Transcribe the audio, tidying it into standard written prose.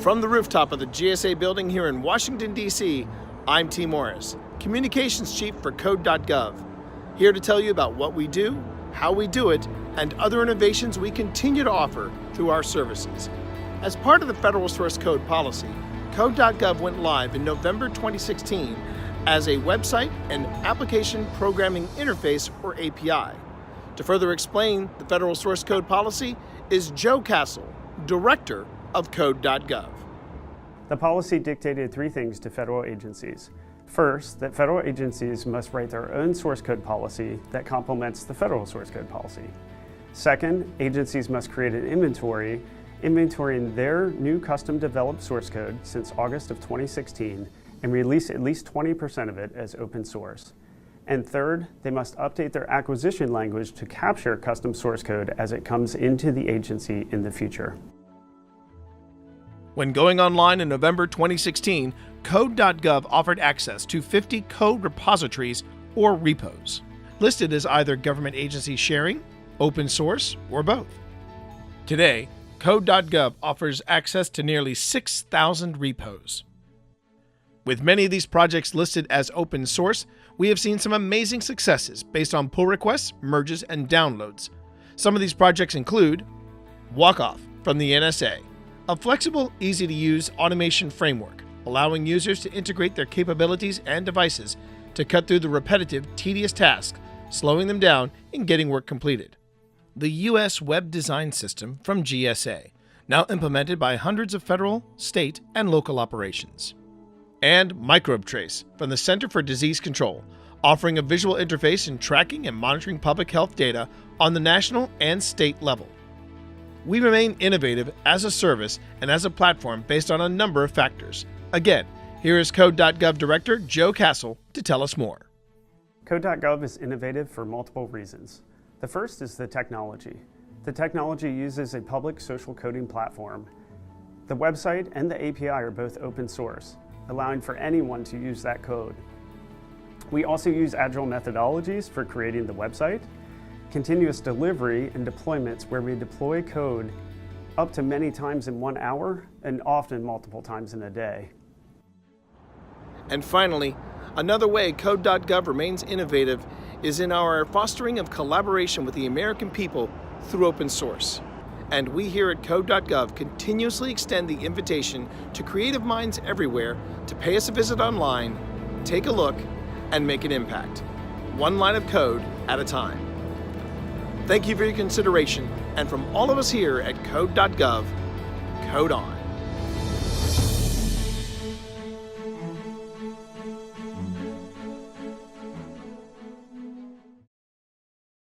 From the rooftop of the GSA building here in Washington, D.C., I'm T. Morris, Communications Chief for Code.gov, here to tell you about what we do, how we do it, and other innovations we continue to offer through our services. As part of the Federal Source Code policy, Code.gov went live in November 2016 as a website and application programming interface, or API. To further explain the Federal Source Code policy is Joe Castle, Director of Code.gov. The policy dictated three things to federal agencies. First, that federal agencies must write their own source code policy that complements the federal source code policy. Second, agencies must create an inventory inventorying their new custom developed source code since August of 2016 and release at least 20% of it as open source. And third, they must update their acquisition language to capture custom source code as it comes into the agency in the future. When going online in November 2016, Code.gov offered access to 50 code repositories or repos, listed as either government agency sharing, open source, or both. Today, Code.gov offers access to nearly 6,000 repos. With many of these projects listed as open source, we have seen some amazing successes based on pull requests, merges, and downloads. Some of these projects include Walkoff from the NSA, a flexible, easy-to-use automation framework, allowing users to integrate their capabilities and devices to cut through the repetitive, tedious tasks, slowing them down and getting work completed. The U.S. Web Design System from GSA, now implemented by hundreds of federal, state, and local operations. And Microbe Trace from the Center for Disease Control, offering a visual interface in tracking and monitoring public health data on the national and state level. We remain innovative as a service and as a platform based on a number of factors. Again, here is Code.gov Director Joe Castle to tell us more. Code.gov is innovative for multiple reasons. The first is the technology. The technology uses a public social coding platform. The website and the API are both open source, allowing for anyone to use that code. We also use agile methodologies for creating the website, continuous delivery and deployments where we deploy code up to many times in 1 hour and often multiple times in a day. And finally, another way Code.gov remains innovative is in our fostering of collaboration with the American people through open source. And we here at Code.gov continuously extend the invitation to creative minds everywhere to pay us a visit online, take a look, and make an impact, one line of code at a time. Thank you for your consideration, and from all of us here at Code.gov, code on.